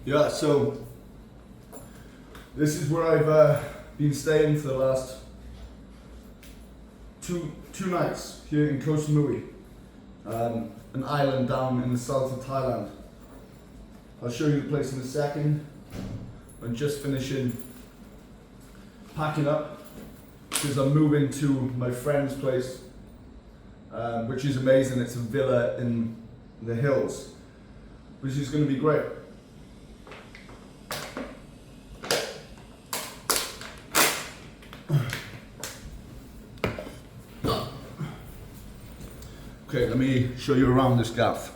Yeah, so this is where I've been staying for the last two nights here in Koh Samui, an island down in the south of Thailand. I'll show you the place in a second. I'm just finishing packing up because I'm moving to my friend's place, which is amazing. It's a villa in the hills, which is going to be great. Okay, let me show you around this gaff.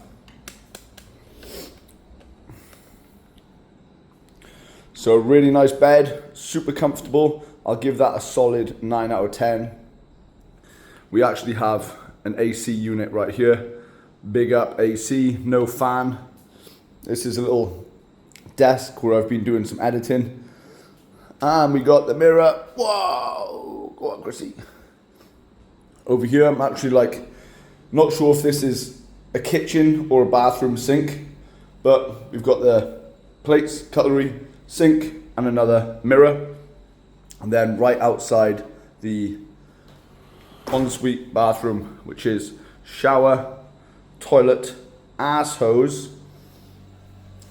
So really nice bed, super comfortable. I'll give that a solid 9 out of 10. We actually have an AC unit right here. Big up AC, no fan. This is a little desk where I've been doing some editing. And we got the mirror. Whoa, go on Chrissy. Over here, I'm actually not sure if this is a kitchen or a bathroom sink, but we've got the plates, cutlery, sink, and another mirror. And then right outside the ensuite bathroom, which is shower, toilet, ass hose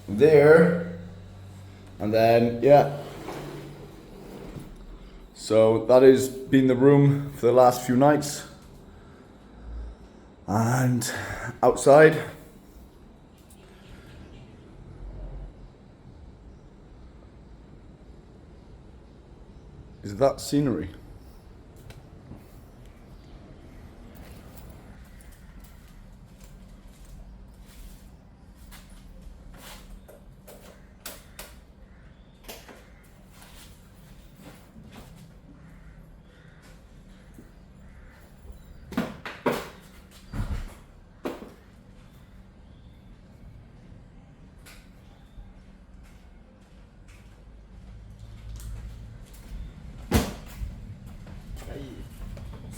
there, and then yeah. So that has been the room for the last few nights. And outside, is that scenery.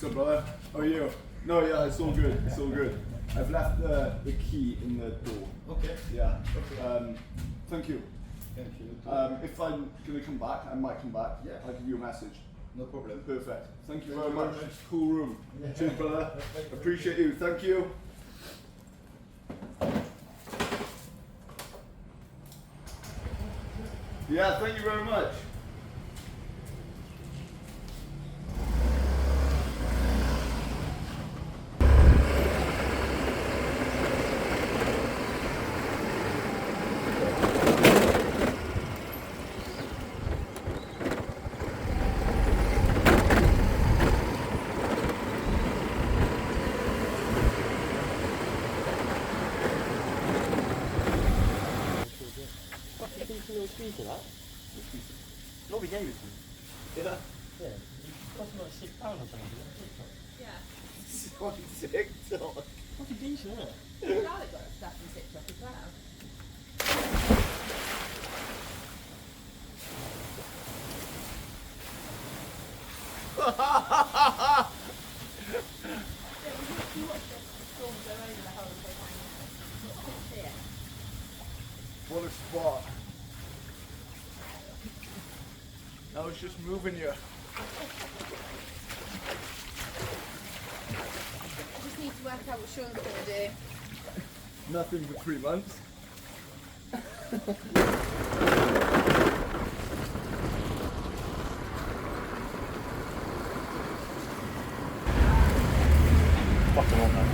What's up, brother? How are you? No, yeah, it's all good. It's all good. I've left the key in the door. Okay. Yeah. Okay. Thank you. Thank you. If I'm gonna come back, I might come back. Yeah. I'll give you a message. No problem. Perfect. Thank you Thank very you much. very much. Cool room. Yeah. Cheers, brother. Appreciate you. Thank you. Yeah, thank you very much. Speaking of that, Robbie gave it to me. Did I? Yeah. It cost me like £6 or something. Yeah. It's on TikTok. Fucking decent, isn't it? Charlotte got stuff from TikTok as well. You watched the storm go over the whole thing. I couldn't see it. What a spot. I was just moving you. I just need to work out what Sean's going to do. Nothing for 3 months. Fucking on that.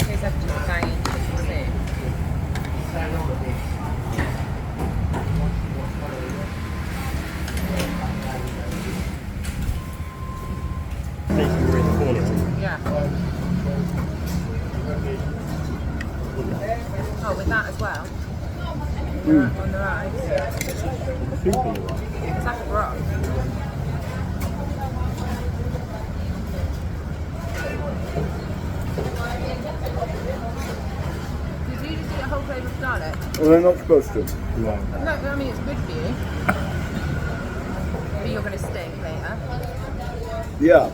Here's up to the banging too. We're in the corner. Yeah. Oh, with that as well? On the right. It's like a rock. Did you just eat a whole clove of garlic? Well, they're not supposed to. No, I mean it's good for you. But you're going to stink later. Yeah.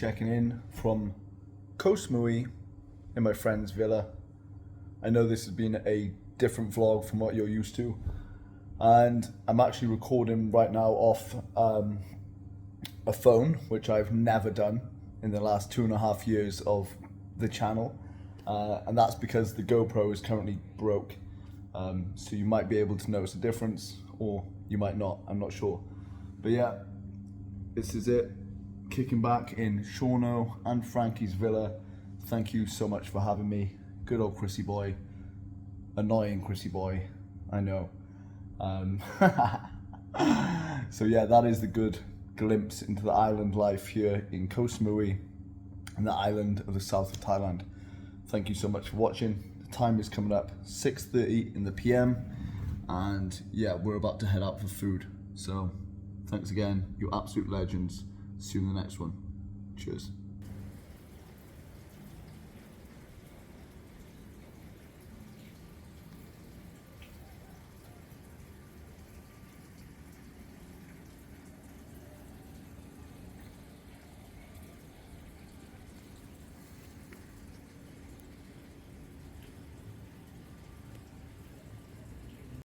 checking in from Koh Samui in my friend's villa. I know this has been a different vlog from what you're used to, and I'm actually recording right now off a phone, which I've never done in the last 2.5 years of the channel, and that's because the GoPro is currently broke. So you might be able to notice a difference, or you might not, I'm not sure. But yeah, this is it. Kicking back in Shauno and Frankie's villa. Thank you so much for having me. Good old Chrissy Boy. Annoying Chrissy Boy, I know. So yeah, that is the good glimpse into the island life here in Koh Samui, and the island of the south of Thailand. Thank you so much for watching. The time is coming up 6:30 in the PM, and yeah, we're about to head out for food. So thanks again, you're absolute legends. See you in the next one. Cheers.